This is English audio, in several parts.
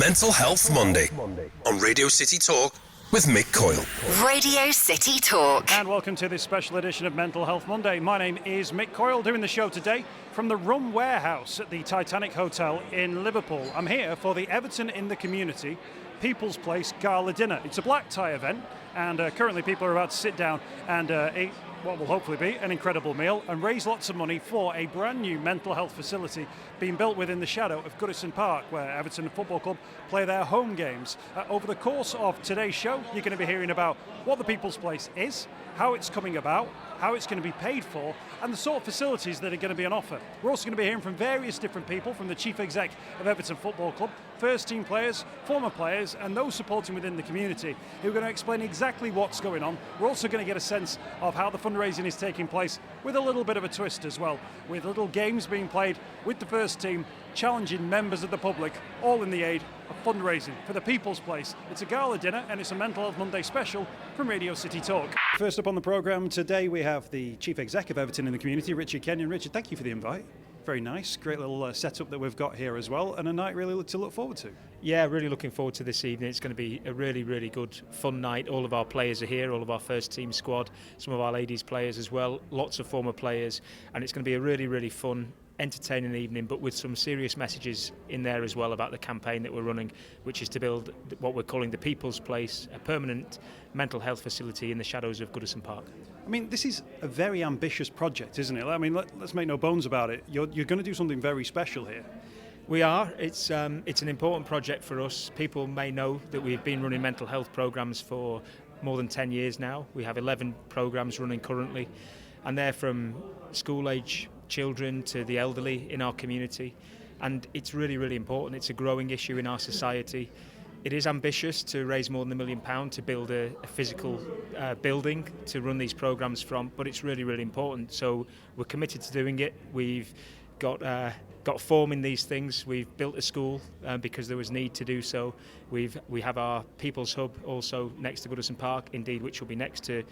Mental Health Monday on Radio City Talk with Mick Coyle. Radio City Talk. And welcome to this special edition of Mental Health Monday. My name is Mick Coyle, doing the show today from the Rum Warehouse at the Titanic Hotel in Liverpool. I'm here for the Everton in the Community People's Place Gala Dinner. It's a black tie event, and currently people are about to sit down and eat what will hopefully be an incredible meal and raise lots of money for a brand new mental health facility being built within the shadow of Goodison Park, where Everton Football Club play their home games. Over the course of today's show, you're going to be hearing about what the People's Place is, how it's coming about, how it's going to be paid for, and the sort of facilities that are going to be on offer. We're also going to be hearing from various different people, from the Chief Exec of Everton Football Club, first team players, former players, and those supporting within the community, who are going to explain exactly what's going on. We're also going to get a sense of how the fundraising is taking place, with a little bit of a twist as well, with little games being played with the first team, challenging members of the public, all in the aid of fundraising for the People's Place. It's a gala dinner and it's a Mental Health Monday special from Radio City Talk. First up on the programme today, we have the Chief Exec of Everton in the Community, Richard Kenyon. Richard, thank you for the invite. Very nice, great little setup that we've got here as well, and a night really to look forward to. Yeah, really looking forward to this evening. It's going to be a really, really good, fun night. All of our players are here, all of our first team squad, some of our ladies players as well, lots of former players, and it's going to be a really, really fun, entertaining evening, but with some serious messages in there as well about the campaign that we're running, which is to build what we're calling the People's Place, a permanent mental health facility in the shadows of Goodison Park. I mean, this is a very ambitious project, isn't it? I mean, let's make no bones about it. You're going to do something very special here. We are. It's an important project for us. People may know that we've been running mental health programmes for more than 10 years now. We have 11 programmes running currently, and they're from school-age children to the elderly in our community. And it's really, really important. It's a growing issue in our society. It is ambitious to raise more than £1 million to build a physical building to run these programmes from, but it's really, really important. So we're committed to doing it. We've got form in these things. We've built a school because there was need to do so. We have our People's Hub also next to Goodison Park, indeed, which will be next to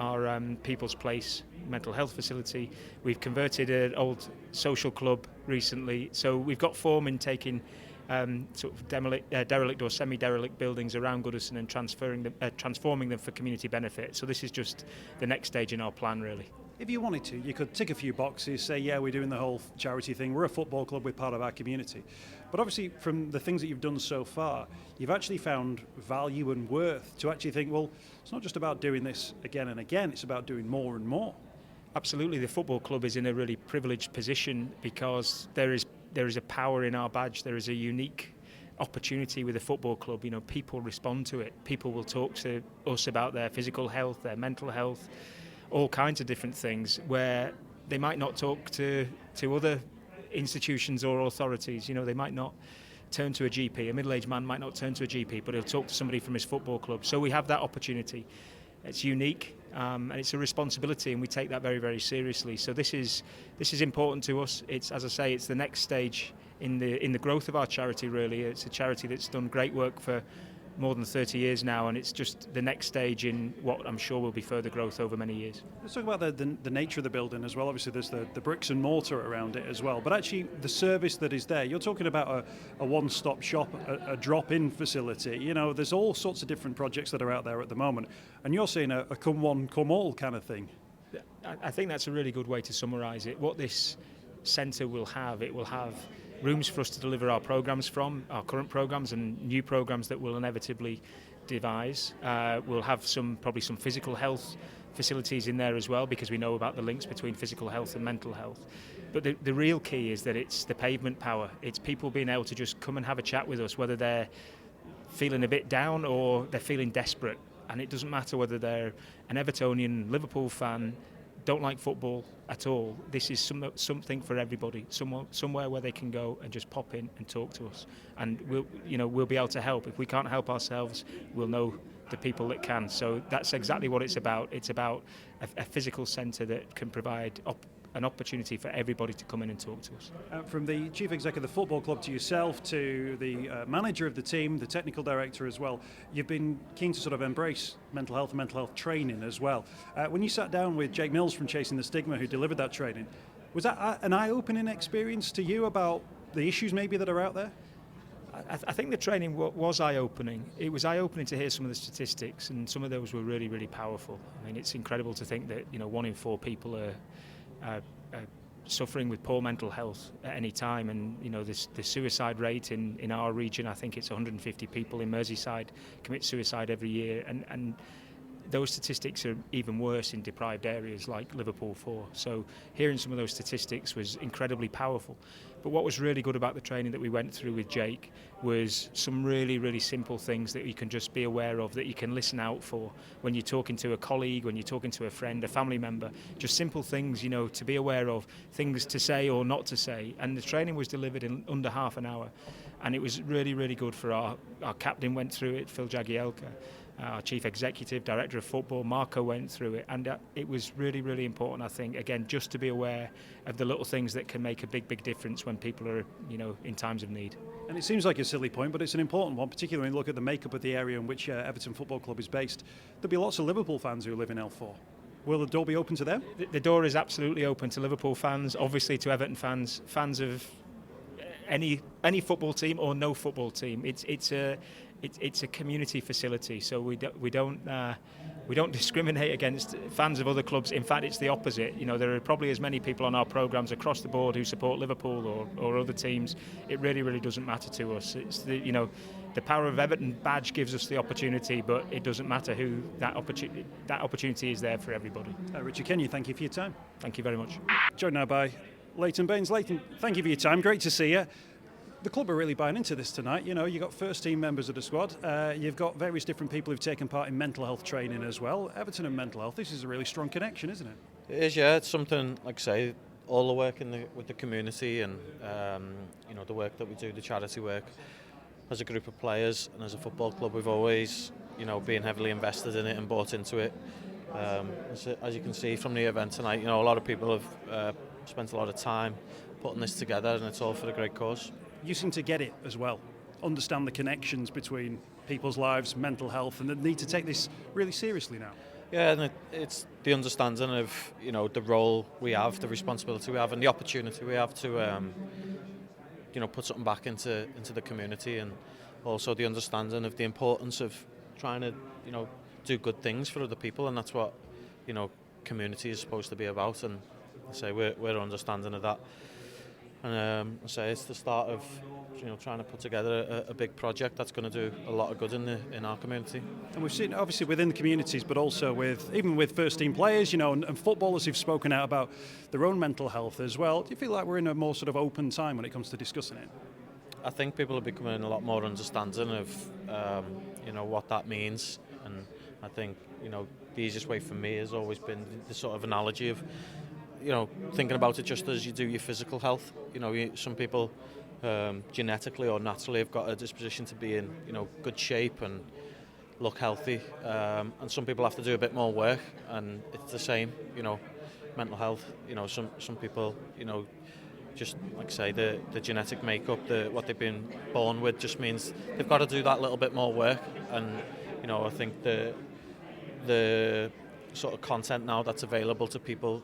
our People's Place mental health facility. We've converted an old social club recently, so we've got form in taking sort of derelict or semi-derelict buildings around Goodison and transforming them for community benefit. So this is just the next stage in our plan, really. If you wanted to, you could tick a few boxes, say, yeah, we're doing the whole charity thing, we're a football club, we're part of our community. But obviously, from the things that you've done so far, you've actually found value and worth to actually think, well, it's not just about doing this again and again, it's about doing more and more. Absolutely, the football club is in a really privileged position because there is a power in our badge. There is a unique opportunity with a football club. You know, people respond to it. People will talk to us about their physical health, their mental health, all kinds of different things where they might not talk to other institutions or authorities. You know, they might not turn to a GP. A middle-aged man might not turn to a GP, but he'll talk to somebody from his football club. So we have that opportunity. It's unique and it's a responsibility, and we take that very, very seriously. So this is important to us. It's, as I say, it's the next stage in the growth of our charity. Really, it's a charity that's done great work for more than 30 years now, and it's just the next stage in what I'm sure will be further growth over many years. Let's talk about the nature of the building as well. Obviously there's the bricks and mortar around it as well, but actually the service that is there, you're talking about a one-stop shop, a drop-in facility. You know, there's all sorts of different projects that are out there at the moment, and you're seeing a come one, come all kind of thing. I think that's a really good way to summarise it. What this centre will have, it will have rooms for us to deliver our programmes from, our current programmes and new programmes that we'll inevitably devise. We'll have probably some physical health facilities in there as well, because we know about the links between physical health and mental health. But the real key is that it's the pavement power. It's people being able to just come and have a chat with us, whether they're feeling a bit down or they're feeling desperate. And it doesn't matter whether they're an Evertonian, Liverpool fan, don't like football at all. This is something for everybody, somewhere where they can go and just pop in and talk to us, and we'll be able to help. If we can't help ourselves, we'll know the people that can. So that's exactly what it's about. It's about a physical centre that can provide an opportunity for everybody to come in and talk to us. From the chief exec of the football club to yourself to the manager of the team, the technical director as well, you've been keen to sort of embrace mental health and mental health training as well. When you sat down with Jake Mills from Chasing the Stigma, who delivered that training, was that an eye-opening experience to you about the issues maybe that are out there? I think the training was eye-opening. It was eye-opening to hear some of the statistics, and some of those were really, really powerful. I mean, it's incredible to think that 1 in 4 people are suffering with poor mental health at any time, and the suicide rate in our region, I think it's 150 people in Merseyside commit suicide every year, and those statistics are even worse in deprived areas like Liverpool 4. So hearing some of those statistics was incredibly powerful. But what was really good about the training that we went through with Jake was some really, really simple things that you can just be aware of, that you can listen out for when you're talking to a colleague, when you're talking to a friend, a family member. Just simple things, to be aware of, things to say or not to say. And the training was delivered in under half an hour. And it was really, really good for our captain went through it, Phil Jagielka. Our chief executive, director of football, Marco, went through it, and it was really, really important, I think, again, just to be aware of the little things that can make a big, big difference when people are, in times of need. And it seems like a silly point, but it's an important one, particularly when you look at the makeup of the area in which Everton Football Club is based. There'll be lots of Liverpool fans who live in L4. Will the door be open to them? The door is absolutely open to Liverpool fans, obviously to Everton fans, fans of any football team or no football team. It's a community facility, so we don't discriminate against fans of other clubs. In fact, it's the opposite. There are probably as many people on our programmes across the board who support Liverpool or other teams. It really, really doesn't matter to us. It's the power of Everton badge gives us the opportunity, but it doesn't matter who that opportunity is there for everybody. Richard Kenyon, thank you for your time. Thank you very much. Joined now by Leighton Baines. Leighton, thank you for your time. Great to see you. The club are really buying into this tonight. You've got first team members of the squad. You've got various different people who've taken part in mental health training as well. Everton and mental health, this is a really strong connection, isn't it? It is, yeah. It's something, like I say, all the work with the community and the work that we do, the charity work. As a group of players and as a football club, we've always, been heavily invested in it and bought into it. As you can see from the event tonight, a lot of people have spent a lot of time putting this together, and it's all for a great cause. You seem to get it as well, understand the connections between people's lives, mental health, and the need to take this really seriously now. Yeah, and it's the understanding of the role we have, the responsibility we have, and the opportunity we have to put something back into the community, and also the understanding of the importance of trying to do good things for other people, and that's what community is supposed to be about. And I say we're understanding of that. And I say it's the start of trying to put together a big project that's going to do a lot of good in our community. And we've seen obviously within the communities, but also even with first team players, and footballers who've spoken out about their own mental health as well. Do you feel like we're in a more sort of open time when it comes to discussing it? I think people are becoming a lot more understanding of what that means, and I think the easiest way for me has always been the sort of analogy of thinking about it just as you do your physical health. Some people genetically or naturally have got a disposition to be in good shape and look healthy, and some people have to do a bit more work, and it's the same. Mental health. Some people just like I say, the genetic makeup, what they've been born with, just means they've got to do that little bit more work. And I think the sort of content now that's available to people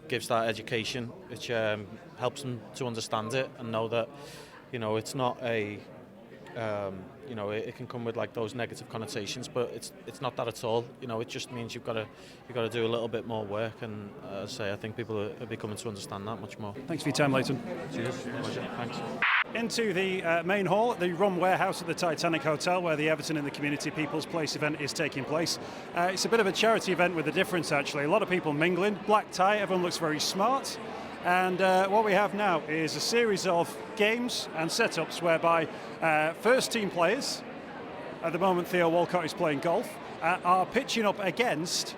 gives that education, which helps them to understand it and know that it's not a it can come with like those negative connotations, but it's not that at all. It just means you've got to do a little bit more work, and I think people are becoming to understand that much more. Thanks for your time, Leighton. Cheers. Pleasure. Thanks. Into the main hall at the Rum Warehouse at the Titanic Hotel, where the Everton in the Community People's Place event is taking place. It's a bit of a charity event with a difference, actually. A lot of people mingling, black tie, everyone looks very smart. And what we have now is a series of games and setups whereby first team players, at the moment Theo Walcott is playing golf, are pitching up against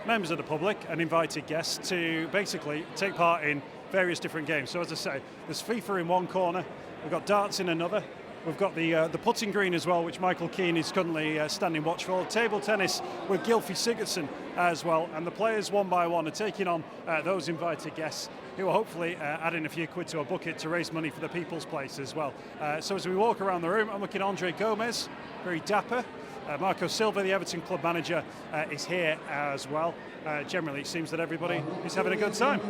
members of the public and invited guests to basically take part in various different games. So as I say, there's FIFA in one corner, we've got darts in another, we've got the putting green as well, which Michael Keane is currently standing watch for, table tennis with Gylfi Sigurdsson as well, and the players one by one are taking on those invited guests who are hopefully adding a few quid to a bucket to raise money for the People's Place as well. So as we walk around the room, I'm looking at Andre Gomez, very dapper. Marco Silva, the Everton club manager, is here as well. Generally, it seems that everybody is having a good time.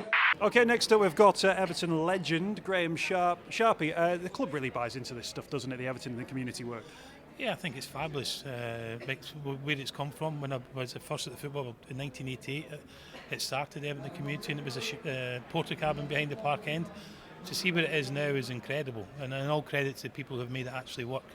Okay, next up we've got Everton legend Graeme Sharp. Sharpie, the club really buys into this stuff, doesn't it, the Everton and the community work? Yeah, I think it's fabulous. Where it's come from. When I was first at the football in 1988, it started Everton community, and it was a porter cabin behind the park end. To see where it is now is incredible, and all credit to the people who have made it actually work.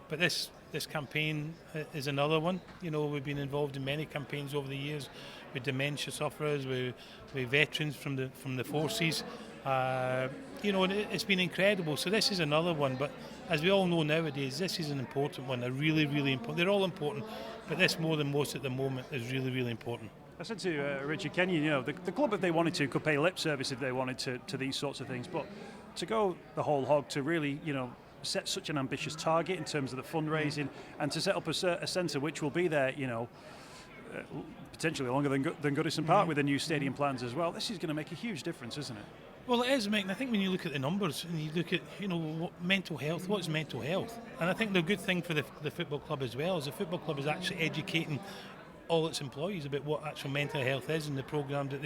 But this campaign is another one. You know, we've been involved in many campaigns over the years with dementia sufferers, with veterans from the forces. You know, and it's been incredible. So this is another one. But as we all know nowadays, this is an important one. A really, really important. They're all important, but this more than most at the moment is really, really important. I said to Richard Kenyon, you know, the club, if they wanted to, could pay lip service if they wanted to these sorts of things. But to go the whole hog, to really, you know, set such an ambitious target in terms of the fundraising, and to set up a centre which will be there, you know, potentially longer than Goodison Park with the new stadium plans as well. This is going to make a huge difference, isn't it? Well, it is, Mick. And I think when you look at the numbers and you look at, you know, mental health, what is mental health? And I think the good thing for the football club as well is the football club is actually educating all its employees about what actual mental health is and the programme that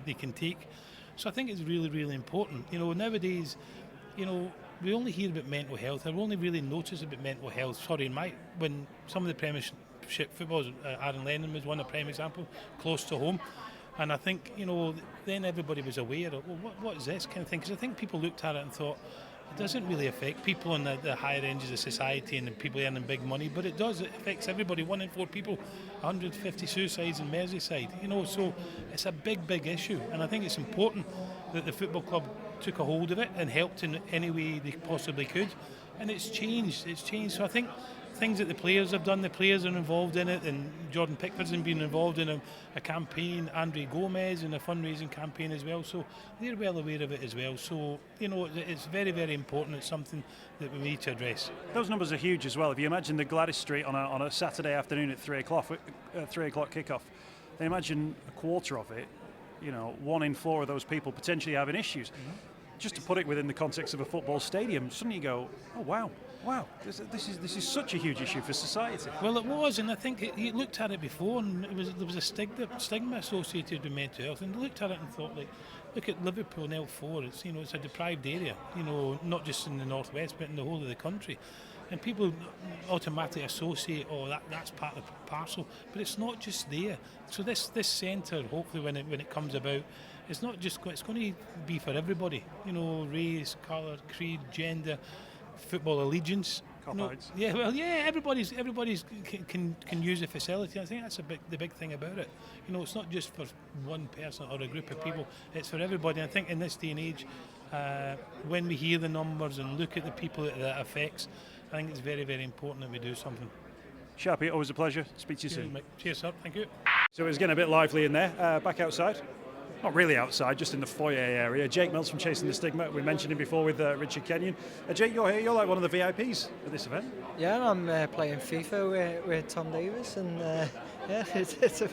they can take. So I think it's really, really important. You know, nowadays, you know, we only hear about mental health. I've only really noticed about mental health. When some of the Premiership footballers, Aaron Lennon was one, a prime example, close to home. And I think, you know, then everybody was aware of, well, what is this kind of thing? Because I think people looked at it and thought, it doesn't really affect people on the higher ends of society and the people earning big money, but it does. It affects everybody. 1 in 4 people, 150 suicides in Merseyside. You know, so it's a big, big issue. And I think it's important that the football club took a hold of it and helped in any way they possibly could. And it's changed. So I think things that the players have done, the players are involved in it, and Jordan Pickford's been involved in a campaign, Andre Gomez in a fundraising campaign as well, so they're well aware of it as well. So, you know, it's very, very important. It's something that we need to address. Those numbers are huge as well. If you imagine the Gladys Street on a Saturday afternoon at 3 o'clock kickoff, then imagine a quarter of it, you know, 1 in 4 of those people potentially having issues. Mm-hmm. Just to put it within the context of a football stadium, suddenly you go, oh wow, this is such a huge issue for society. Well, it was, and I think you looked at it before, and there was a stigma associated with mental health, and looked at it and thought, like, look at Liverpool and L4. It's, you know, it's a deprived area, you know, not just in the northwest, but in the whole of the country. And people automatically associate, that's part of the parcel, but it's not just there. So this centre, hopefully, when it comes about, it's not just it's going to be for everybody. You know, race, colour, creed, gender, football allegiance. You know, everybody's can use the facility. I think that's the big thing about it. You know, it's not just for one person or a group of people. It's for everybody. I think in this day and age, when we hear the numbers and look at the people that affects, I think it's very, very important that we do something. Sharpie, always a pleasure. Speak to you soon. Cheers, sir. Thank you. So it was getting a bit lively in there. Back outside. Not really outside, just in the foyer area. Jake Mills from Chasing the Stigma. We mentioned him before with Richard Kenyon. Jake, you're here. You're like one of the VIPs at this event. Yeah, I'm playing FIFA with Tom Davis, and yeah, it's a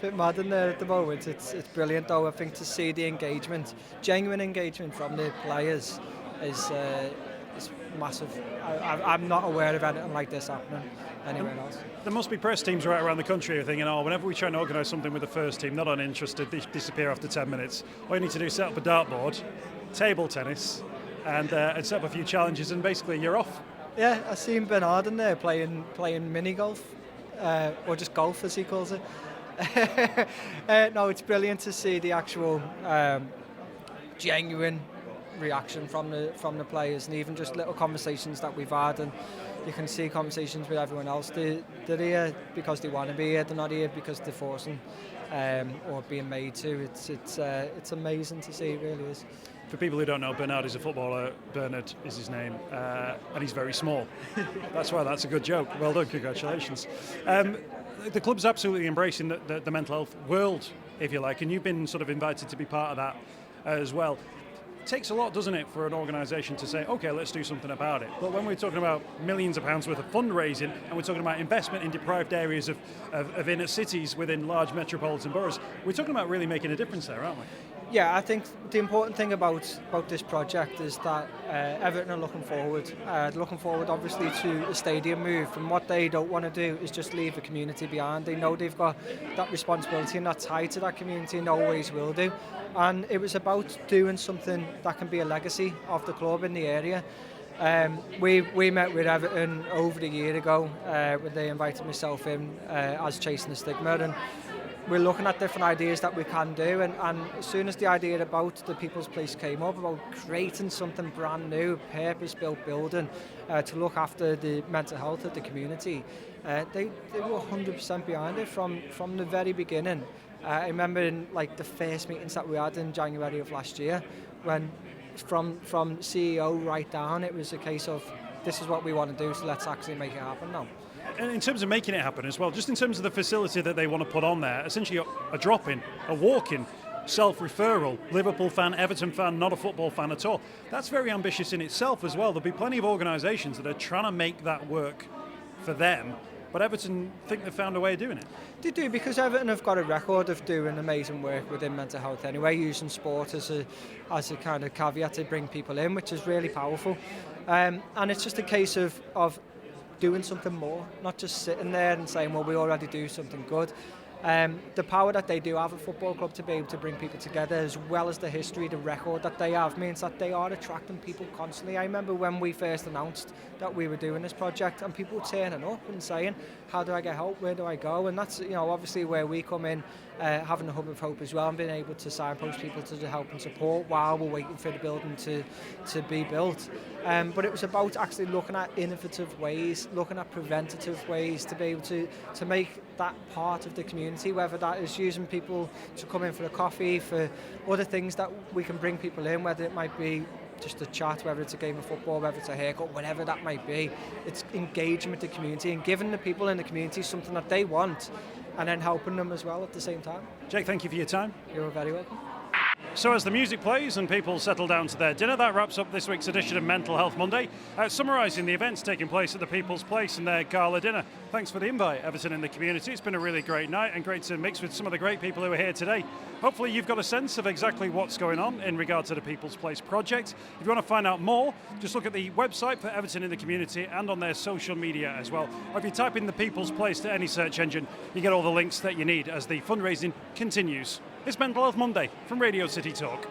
bit mad in there at the moment. It's brilliant though. I think to see the engagement, genuine engagement from the players, is massive. I'm not aware of anything like this happening anywhere else. There must be press teams right around the country thinking, whenever we try and organise something with the first team, not uninterested, they disappear after 10 minutes. All you need to do is set up a dartboard, table tennis, and set up a few challenges, and basically you're off. Yeah, I seen Bernard in there playing mini golf, or just golf as he calls it. No, it's brilliant to see the actual genuine reaction from the players, and even just little conversations that we've had, and you can see conversations with everyone else. They're here because they want to be here. They're not here because they're forcing or being made to. It's amazing to see. It really is. For people who don't know, Bernard is a footballer. Bernard is his name, and he's very small. That's why that's a good joke. Well done, congratulations. The club's absolutely embracing the mental health world, if you like, and you've been sort of invited to be part of that as well. It takes a lot, doesn't it, for an organisation to say, OK, let's do something about it. But when we're talking about millions of pounds worth of fundraising, and we're talking about investment in deprived areas of inner cities within large metropolitan boroughs, we're talking about really making a difference there, aren't we? Yeah, I think the important thing about this project is that Everton are looking forward obviously to a stadium move, and what they don't want to do is just leave the community behind. They know they've got that responsibility and that tie to that community and always will do. And it was about doing something that can be a legacy of the club in the area. We met with Everton over a year ago when they invited myself in as Chasing the Stigma, and we're looking at different ideas that we can do, and as soon as the idea about the People's Place came up, about creating something brand new, purpose-built building to look after the mental health of the community, they were 100% behind it from the very beginning. I remember in like the first meetings that we had in January of last year, when from CEO right down, it was a case of this is what we want to do, so let's actually make it happen now. And in terms of making it happen as well, just in terms of the facility that they want to put on there, essentially a drop-in, a walk-in, self-referral, Liverpool fan, Everton fan, not a football fan at all. That's very ambitious in itself as well. There'll be plenty of organisations that are trying to make that work for them, but Everton think they've found a way of doing it. They do, because Everton have got a record of doing amazing work within mental health anyway, using sport as a kind of caveat to bring people in, which is really powerful. And it's just a case of doing something more, not just sitting there and saying, well, we already do something good. The power that they do have at football club to be able to bring people together, as well as the history, the record that they have, means that they are attracting people constantly. I remember when we first announced that we were doing this project, and people turning up and saying, how do I get help, where do I go? And that's, obviously where we come in, having a hub of hope as well, and being able to signpost people to the help and support while we're waiting for the building to be built. But it was about actually looking at innovative ways, looking at preventative ways to be able to make that part of the community, whether that is using people to come in for a coffee, for other things that we can bring people in, whether it might be just a chat, whether it's a game of football, whether it's a haircut, whatever that might be. It's engaging with the community and giving the people in the community something that they want, and then helping them as well at the same time. Jake, thank you for your time. You're very welcome. So as the music plays and people settle down to their dinner, that wraps up this week's edition of Mental Health Monday, summarising the events taking place at the People's Place and their gala dinner. Thanks for the invite, Everton in the community. It's been a really great night and great to mix with some of the great people who are here today. Hopefully you've got a sense of exactly what's going on in regard to the People's Place project. If you want to find out more, just look at the website for Everton in the community and on their social media as well. Or if you type in the People's Place to any search engine, you get all the links that you need as the fundraising continues. It's Mental Health Monday from Radio City Talk.